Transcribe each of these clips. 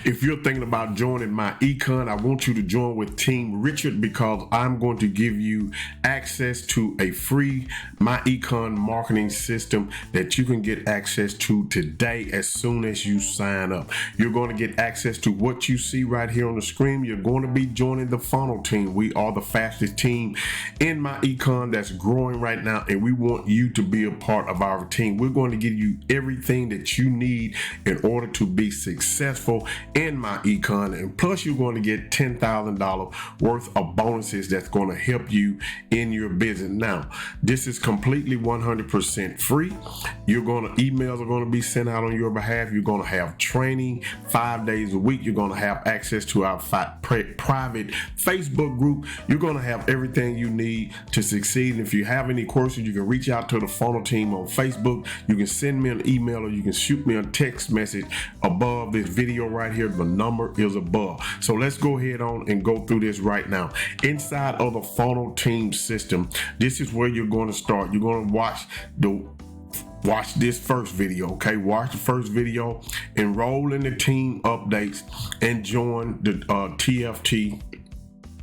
if you're thinking about joining MyEcon, I want you to join with Team Richard, because I'm going to give you access to a free MyEcon marketing system that you can get access to today as soon as you sign up. You're going to get access to what you see right here on the screen. You're going to be joining the funnel team. We are the fastest team in MyEcon that's growing right now, and we want you to be a part of our team. We're going to give you everything that you need in order to be successful in MyEcon, and plus you're going to get $10,000 worth of bonuses that's going to help you in your business. Now, this is completely 100% free. Emails are going to be sent out on your behalf. You're going to have training 5 days a week. You're going to have access to our private Facebook group. You're going to have everything you need to succeed. And if you have any questions, you can reach out to the funnel team on Facebook. You can send me an email, or you can shoot me a text message above this video right here. The number is above. So let's go ahead on and go through this right now. Inside of the funnel team system, this is where you're going to start. You're going to watch this first video. Okay, watch the first video, enroll in the team updates, and join the TFT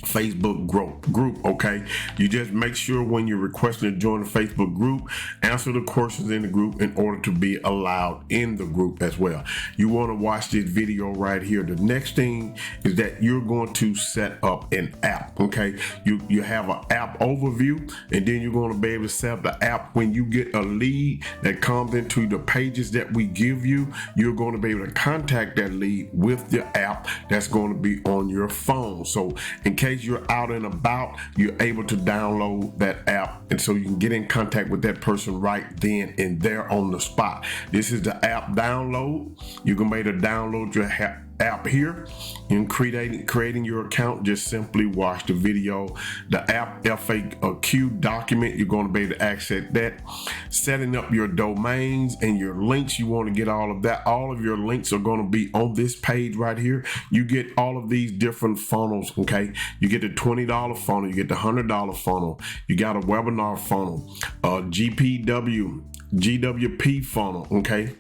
Facebook group. Okay, you just make sure when you're requesting to join the Facebook group, answer the questions in the group in order to be allowed in the group as well. You want to watch this video right here. The next thing is that you're going to set up an app. Okay, you have an app overview, and then you're going to be able to set up the app. When you get a lead that comes into the pages that we give you, you're going to be able to contact that lead with the app that's going to be on your phone. So in case you're out and about, you're able to download that app, and so you can get in contact with that person right then and there on the spot. This is the app download. You can be able to download your app here. In creating your account, just simply watch the video. The app FAQ document, you're going to be able to access that. Setting up your domains and your links, you want to get all of that. All of your links are going to be on this page right here. You get all of these different funnels. Okay, you get the $20 funnel, you get the $100 funnel, you got a webinar funnel, GWP funnel. Okay,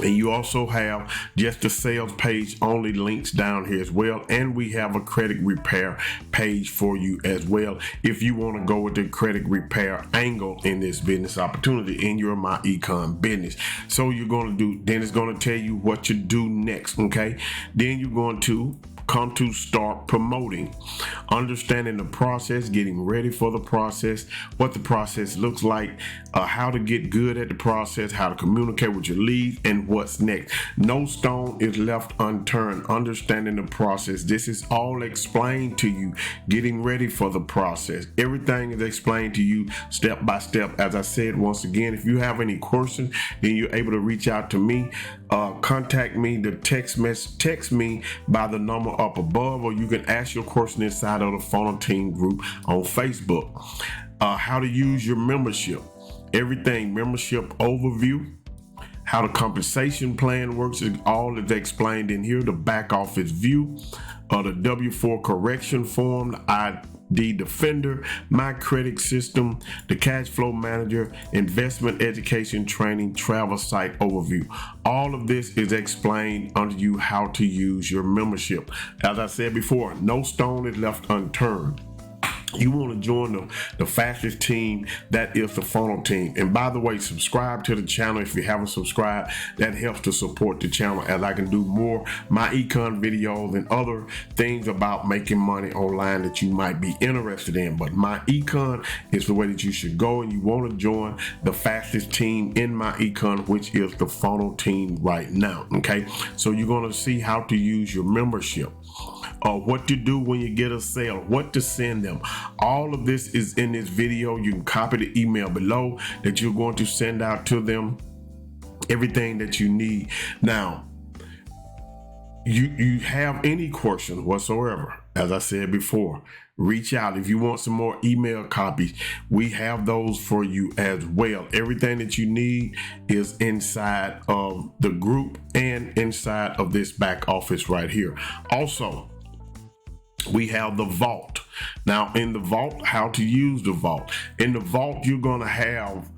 and you also have just the sales page only links down here as well. And we have a credit repair page for you as well, if you want to go with the credit repair angle in this business opportunity in your MyEcon business. So you're going to do, then it's going to tell you what to do next. Okay, then you're going to come to start promoting, understanding the process, getting ready for the process, what the process looks like, how to get good at the process, how to communicate with your leads, and what's next. No stone is left unturned. Understanding the process. This is all explained to you. Getting ready for the process. Everything is explained to you step by step. As I said, once again, if you have any questions, then you're able to reach out to me. Contact me. The text me by the number up above, or you can ask your question inside of the funnel team group on Facebook. How to use your membership. Everything membership overview. How the compensation plan works is all is explained in here. The back office view, the W-4 correction form, the ID Defender, My Credit System, the Cash Flow Manager, Investment Education Training, Travel Site Overview. All of this is explained under you how to use your membership. As I said before, no stone is left unturned. You want to join the fastest team, that is the funnel team. And by the way, subscribe to the channel if you haven't subscribed. That helps to support the channel, as I can do more MyEcon videos and other things about making money online that you might be interested in. But MyEcon is the way that you should go, and you want to join the fastest team in MyEcon, which is the funnel team right now. Okay, so you're going to see how to use your membership. What to do when you get a sale, what to send them. All of this is in this video. You can copy the email below that you're going to send out to them, everything that you need. Now, you have any questions whatsoever, as I said before, reach out. If you want some more email copies, we have those for you as well. Everything that you need is inside of the group and inside of this back office right here. Also, we have the vault. Now in the vault, how to use the vault. In the vault, you're going to have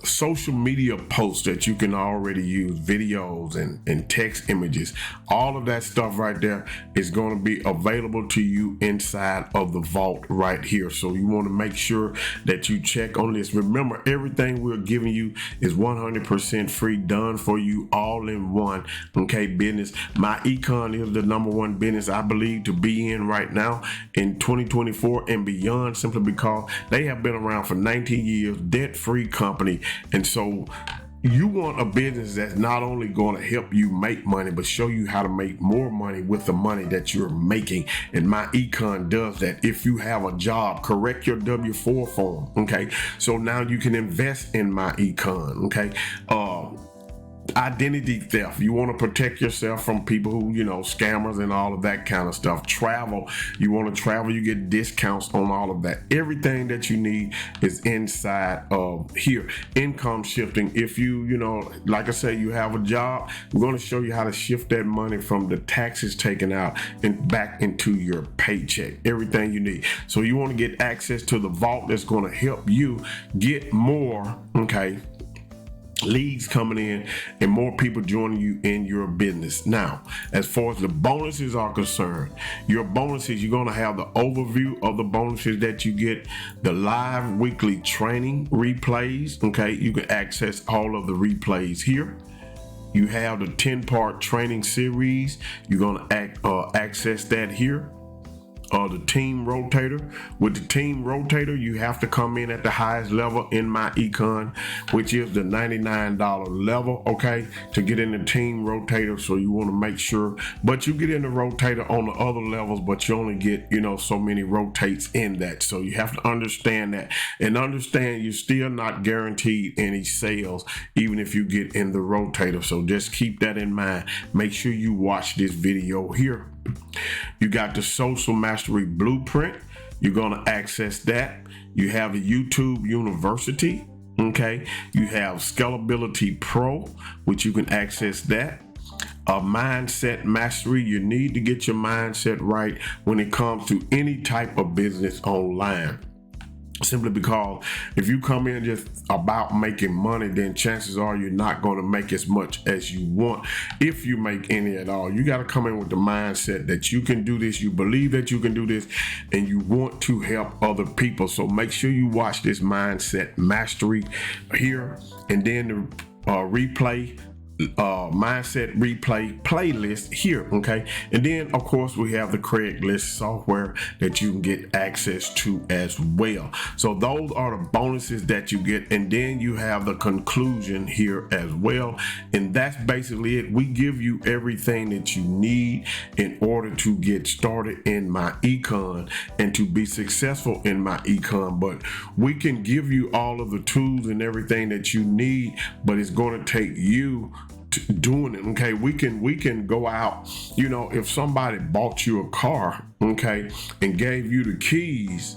social media posts that you can already use, videos and text images. All of that stuff right there is going to be available to you inside of the vault right here. So you want to make sure that you check on this. Remember, everything we're giving you is 100% free, done for you, all in one. Okay, business. MyEcon is the #1 business I believe to be in right now in 2024 and beyond, simply because they have been around for 19 years, debt-free company. And so you want a business that's not only going to help you make money, but show you how to make more money with the money that you're making. And MyEcon does that. If you have a job, correct your W-4 form. Okay, so now you can invest in MyEcon. Okay, identity theft. You want to protect yourself from people who, scammers and all of that kind of stuff. Travel. You want to travel, you get discounts on all of that. Everything that you need is inside of here. Income shifting. If you, like I say, you have a job, we're going to show you how to shift that money from the taxes taken out and back into your paycheck. Everything you need. So you want to get access to the vault that's going to help you get more, leads coming in and more people joining you in your business. Now, as far as the bonuses are concerned, your bonuses, you're going to have the overview of the bonuses that you get, the live weekly training replays. Okay, you can access all of the replays here. You have the 10-part training series. You're going to access that here. The team rotator. With the team rotator, you have to come in at the highest level in MyEcon, which is the $99 level, okay, to get in the team rotator. So you want to make sure, but you get in the rotator on the other levels, but you only get, so many rotates in that. So you have to understand that, and understand you're still not guaranteed any sales, even if you get in the rotator. So just keep that in mind. Make sure you watch this video here. You got the Social Mastery Blueprint. You're going to access that. You have the YouTube University. Okay. You have Scalability Pro, which you can access that. Mindset Mastery. You need to get your mindset right when it comes to any type of business online. Simply because if you come in just about making money, then chances are you're not going to make as much as you want, if you make any at all. You got to come in with the mindset that you can do this, you believe that you can do this, and you want to help other people. So make sure you watch this Mindset Mastery here, and then the mindset replay playlist here. Okay, and then of course we have the Craigslist software that you can get access to as well. So those are the bonuses that you get, and then you have the conclusion here as well, and that's basically it. We give you everything that you need in order to get started in MyEcon and to be successful in MyEcon. But we can give you all of the tools and everything that you need, but it's going to take you doing it. Okay, we can go out, if somebody bought you a car, okay, and gave you the keys,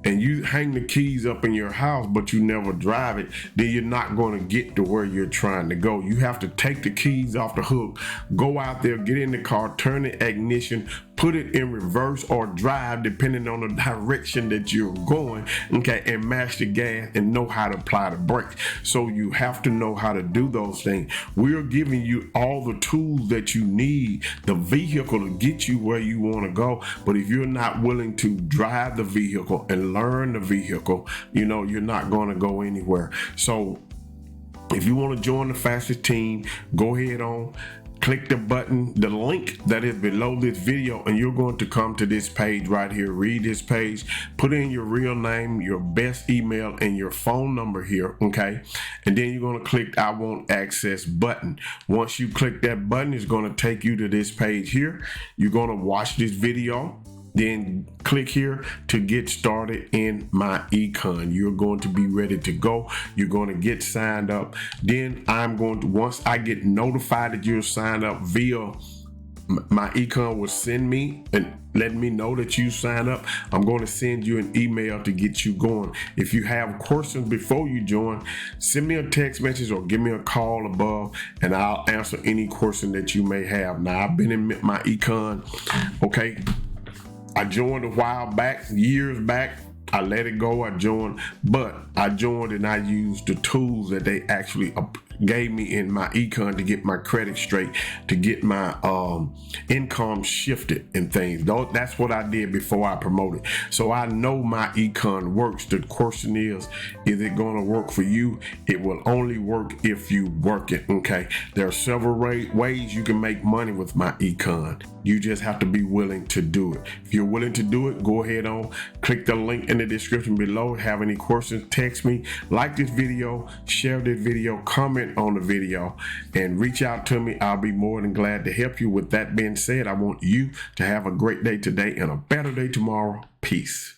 and you hang the keys up in your house, but you never drive it, then you're not going to get to where you're trying to go. You have to take the keys off the hook, go out there, get in the car, turn the ignition, put it in reverse or drive, depending on the direction that you're going, okay, and mash the gas and know how to apply the brakes. So you have to know how to do those things. We're giving you all the tools that you need, the vehicle to get you where you want to go. But if you're not willing to drive the vehicle and learn the vehicle, you're not going to go anywhere. So if you want to join the fastest team, go ahead on, click the button, the link that is below this video, and you're going to come to this page right here. Read this page, put in your real name, your best email, and your phone number here, okay? And then you're going to click I want access button. Once you click that button, it's going to take you to this page here. You're going to watch this video, then click here to get started in MyEcon. You're going to be ready to go. You're going to get signed up. Then once I get notified that you're signed up via MyEcon, will send me and let me know that you signed up. I'm going to send you an email to get you going. If you have questions before you join, send me a text message or give me a call above, and I'll answer any question that you may have. Now, I've been in MyEcon, okay? I joined a while back, years back, I let it go. I joined, but I joined and I used the tools that they actually gave me in MyEcon to get my credit straight, to get my income shifted and things. That's what I did before I promoted. So I know MyEcon works. The question is it going to work for you? It will only work if you work it. Okay. There are several ways you can make money with MyEcon. You just have to be willing to do it. If you're willing to do it, go ahead on, click the link in the description below. Have any questions, text me, like this video, share this video, comment on the video, and reach out to me. I'll be more than glad to help you. With that being said, I want you to have a great day today and a better day tomorrow. Peace.